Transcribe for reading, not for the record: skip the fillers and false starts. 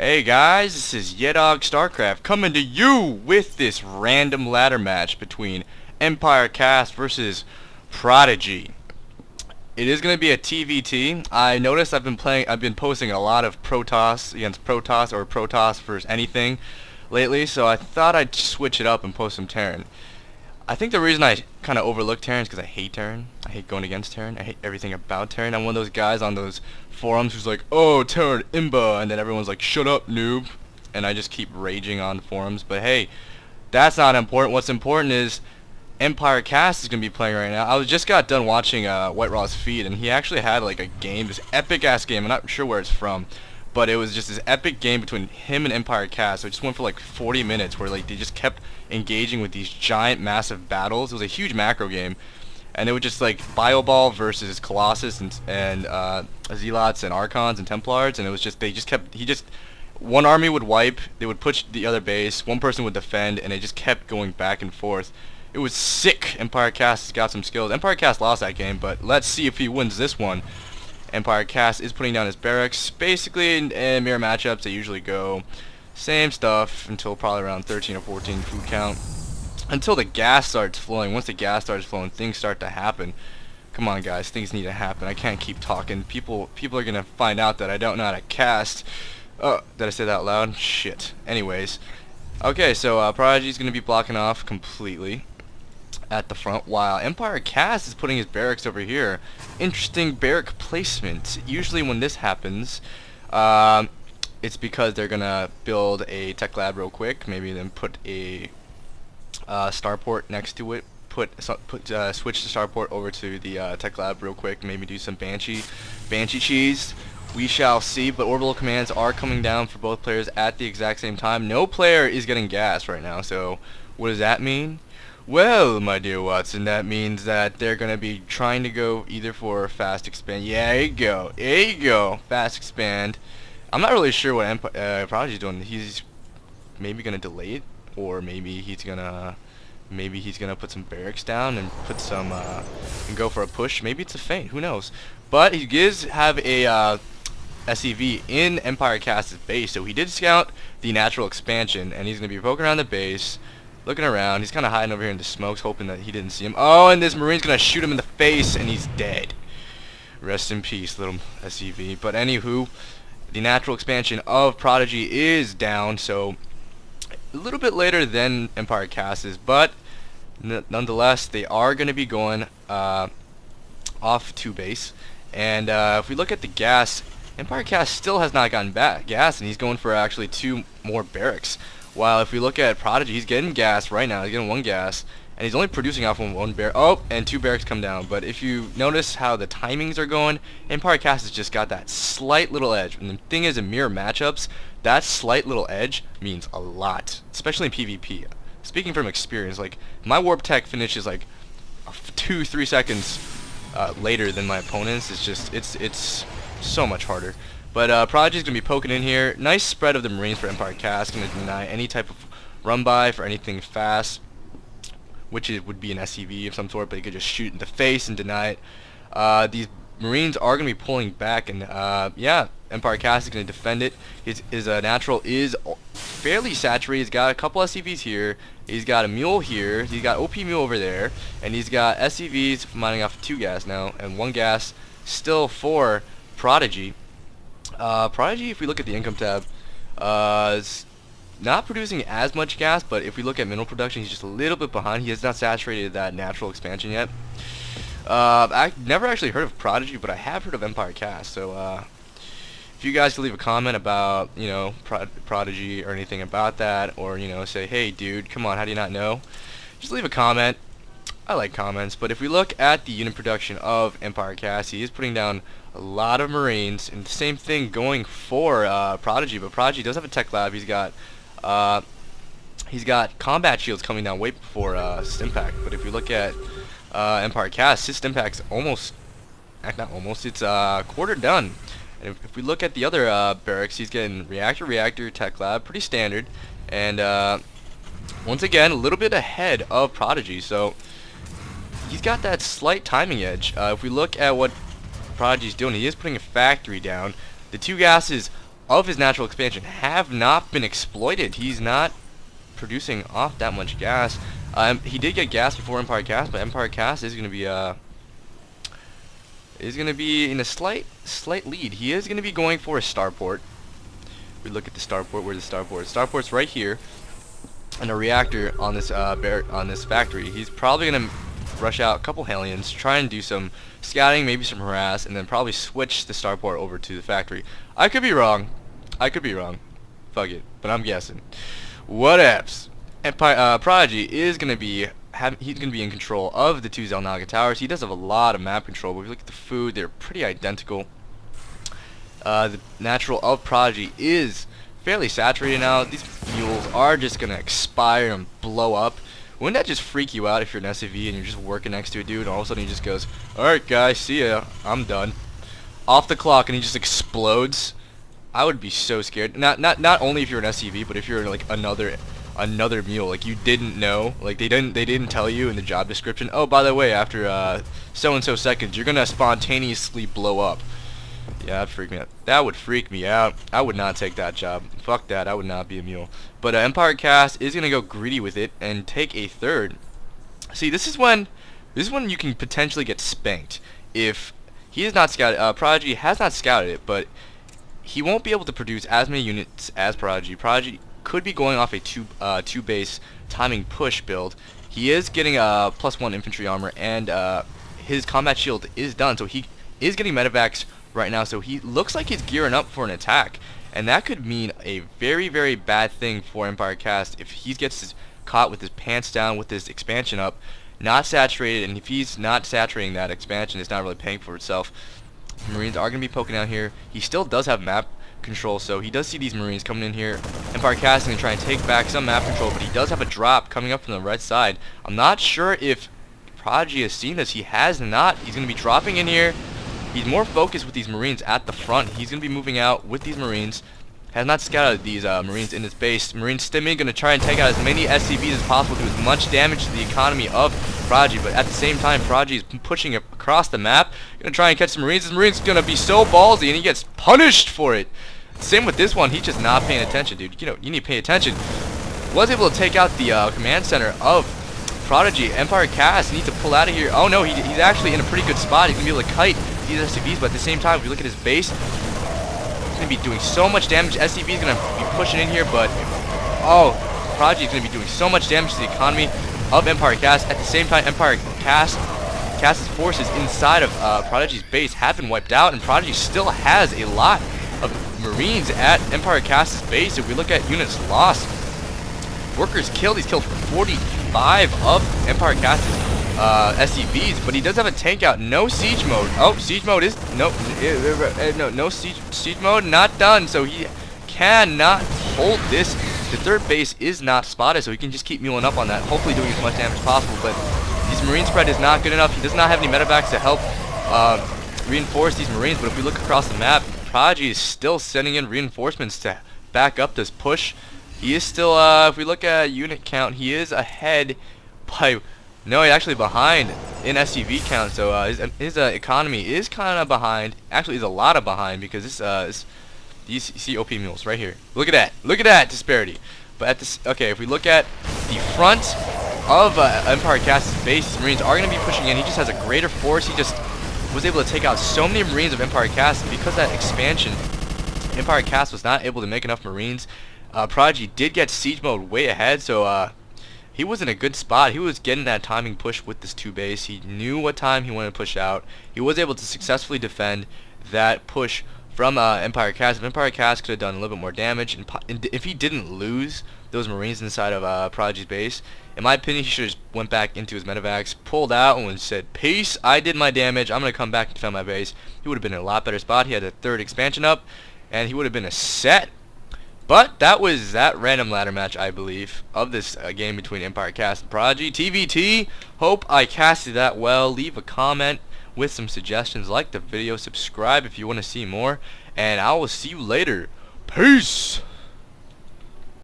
Hey guys, this is yehdawgsc coming to you with this random ladder match between EmpireKas versus ProdiGY. It is going to be a TVT. I noticed I've been posting a lot of Protoss against Protoss or Protoss versus anything lately, so I thought I'd switch it up and post some Terran. I think the reason I kind of overlook Terran is because I hate Terran. I hate going against Terran. I hate everything about Terran. I'm one of those guys on those forums who's like, oh, Terran imba, and then everyone's like, shut up, noob. And I just keep raging on forums. But hey, that's not important. What's important is EmpireKas is going to be playing right now. I just got done watching White Raw's feed, and he actually had like a game, this epic-ass game. I'm not sure where it's from, but it was just this epic game between him and EmpireKas. So it just went for like 40 minutes where like they just kept engaging with these giant massive battles. It was a huge macro game, and it was just like Bioball versus Colossus and Zealots and Archons and Templars, and it was just one army would wipe, they would push the other base, one person would defend, and it just kept going back and forth. It was sick. EmpireKas has got some skills. EmpireKas lost that game, but let's see if he wins this one. EmpireKas is putting down his barracks. Basically, in mirror matchups, they usually go same stuff until probably around 13 or 14 food count. Until the gas starts flowing. Once the gas starts flowing, things start to happen. Come on, guys, things need to happen. I can't keep talking. People are gonna find out that I don't know how to cast. Oh, did I say that out loud? Shit. Anyways, okay, so ProdiGY is gonna be blocking off completely at the front, while EmpireKas is putting his barracks over here. Interesting barrack placement. Usually when this happens, it's because they're gonna build a tech lab real quick, maybe then put a starport next to it, switch the starport over to the tech lab real quick, maybe do some banshee cheese. We shall see, but orbital commands are coming down for both players at the exact same time. No player is getting gas right now, so what does that mean? Well, my dear Watson, that means that they're going to be trying to go either for fast expand. Yeah, there you go, fast expand. I'm not really sure what ProdiGY's doing. He's maybe going to delay it, or maybe he's going to put some barracks down and put some and go for a push. Maybe it's a feint, who knows. But he does have a SEV in EmpireKas' base, so he did scout the natural expansion, and he's going to be poking around the base, looking around. He's kind of hiding over here in the smokes, hoping that he didn't see him. Oh, and this Marine's going to shoot him in the face, and he's dead. Rest in peace, little SEV. But anywho, the natural expansion of ProdiGY is down, so a little bit later than EmpireKas', but nonetheless, they are going to be going off to base. And if we look at the gas, EmpireKas still has not gotten back gas, and he's going for actually 2 more barracks. While if we look at ProdiGY, he's getting gas right now. He's getting 1 gas, and he's only producing off of 1 barrack. Oh, and 2 barracks come down. But if you notice how the timings are going, EmpireKas has just got that slight little edge. And the thing is, in mirror matchups, that slight little edge means a lot, especially in PvP. Speaking from experience, like my warp tech finishes like 2-3 seconds later than my opponents. It's so much harder. But ProdiGY's going to be poking in here. Nice spread of the Marines for EmpireKas. Going to deny any type of run by for anything fast, which would be an SCV of some sort, but he could just shoot in the face and deny it. These Marines are going to be pulling back, and yeah, EmpireKas is going to defend it. His natural is fairly saturated. He's got a couple SCVs here. He's got a mule here. He's got OP mule over there, and he's got SCVs mining off 2 gas now, and 1 gas still for ProdiGY. ProdiGY, if we look at the income tab, is not producing as much gas, but if we look at mineral production, he's just a little bit behind. He has not saturated that natural expansion yet. I've never actually heard of ProdiGY, but I have heard of EmpireKas, so if you guys could leave a comment about, you know, ProdiGY or anything about that, or, you know, say, hey dude, come on, how do you not know? Just leave a comment. I like comments. But if we look at the unit production of EmpireKas, he is putting down a lot of Marines, and the same thing going for ProdiGY. But ProdiGY does have a tech lab. He's got combat shields coming down way before Stimpack. But if we look at EmpireKas, his Stimpack's not almost, it's quarter done. And if we look at the other barracks, he's getting reactor, tech lab, pretty standard, and once again a little bit ahead of ProdiGY. So he's got that slight timing edge. If we look at what ProdiGY's doing, he is putting a factory down. The 2 gases of his natural expansion have not been exploited. He's not producing off that much gas. He did get gas before EmpireKas, but EmpireKas is going to be in a slight lead. He is going to be going for a starport. We look at the starport. Where's the starport? Starport's right here, and a reactor on this on this factory. He's probably going to rush out a couple Hellions, try and do some scouting, maybe some harass, and then probably switch the starport over to the factory. I could be wrong. Fuck it, but I'm guessing. Whatevs. ProdiGY is going to be he's going to be in control of the 2 Xel'Naga towers. He does have a lot of map control, but if you look at the food, they're pretty identical. The natural of ProdiGY is fairly saturated now. These mules are just going to expire and blow up. Wouldn't that just freak you out if you're an SCV and you're just working next to a dude and all of a sudden he just goes, "Alright guys, see ya, I'm done." Off the clock, and he just explodes. I would be so scared. Not only if you're an SCV, but if you're like another mule, like you didn't know, like they didn't tell you in the job description, "Oh, by the way, after so and so seconds you're gonna spontaneously blow up." Yeah, that'd freak me out. That would freak me out. I would not take that job. Fuck that. I would not be a mule. But EmpireKas is gonna go greedy with it and take a third. See, this is when you can potentially get spanked if he is not scouted. ProdiGY has not scouted it, but he won't be able to produce as many units as ProdiGY. ProdiGY could be going off a two base timing push build. He is getting a +1 infantry armor, and his combat shield is done, so he is getting medevacs right now, so he looks like he's gearing up for an attack, and that could mean a very, very bad thing for EmpireKas if he gets caught with his pants down, with his expansion up, not saturated, and if he's not saturating that expansion, it's not really paying for itself. Marines are going to be poking out here. He still does have map control, so he does see these Marines coming in here. EmpireKas is going to try and take back some map control, but he does have a drop coming up from the right side. I'm not sure if ProdiGY has seen this. He has not. He's going to be dropping in here. He's more focused with these Marines at the front. He's going to be moving out with these Marines. Has not scouted these Marines in his base. Marine stimming, going to try and take out as many SCVs as possible, do as much damage to the economy of ProdiGY. But at the same time, ProdiGY is pushing across the map. Going to try and catch some Marines. This Marine's going to be so ballsy, and he gets punished for it. Same with this one. He's just not paying attention, dude. You know, you need to pay attention. Was able to take out the command center of ProdiGY. EmpireKas needs to pull out of here. Oh no, he's actually in a pretty good spot. He's going to be able to kite these SCVs, but at the same time, if you look at his base, he's going to be doing so much damage. SCV is going to be pushing in here, but oh, ProdiGY is going to be doing so much damage to the economy of EmpireKas. At the same time, EmpireKas' forces inside of ProdiGY's base have been wiped out, and ProdiGY still has a lot of Marines at EmpireKas' base. If we look at units lost, workers killed, he's killed 45 of EmpireKas' SCVs, but he does have a tank out. No siege mode. Oh, siege mode is no siege mode not done, so he cannot hold this. The third base is not spotted, so he can just keep muling up on that, hopefully doing as much damage as possible. But his Marine spread is not good enough. He does not have any medevacs to help reinforce these Marines. But if we look across the map, ProdiGY is still sending in reinforcements to back up this push. He is still, if we look at unit count, he is ahead by, no, he's actually behind in SCV count. So his economy is kind of behind. Actually, he's a lot of behind because these see OP mules right here. Look at that. Look at that disparity. But at this, okay, if we look at the front of EmpireKas' base, Marines are going to be pushing in. He just has a greater force. He just was able to take out so many Marines of EmpireKas, and because of that expansion, EmpireKas was not able to make enough Marines. ProdiGY did get siege mode way ahead, so he was in a good spot. He was getting that timing push with this 2 base. He knew what time he wanted to push out. He was able to successfully defend that push from EmpireKas. If EmpireKas could have done a little bit more damage, and if he didn't lose those Marines inside of ProdiGY's base, in my opinion, he should have just went back into his medevacs, pulled out, and said, "Peace, I did my damage. I'm going to come back and defend my base." He would have been in a lot better spot. He had a 3rd expansion up, and he would have been a set. But that was that random ladder match, I believe, of this game between EmpireKas and ProdiGY. TVT, hope I casted that well. Leave a comment with some suggestions. Like the video, subscribe if you want to see more, and I will see you later. Peace!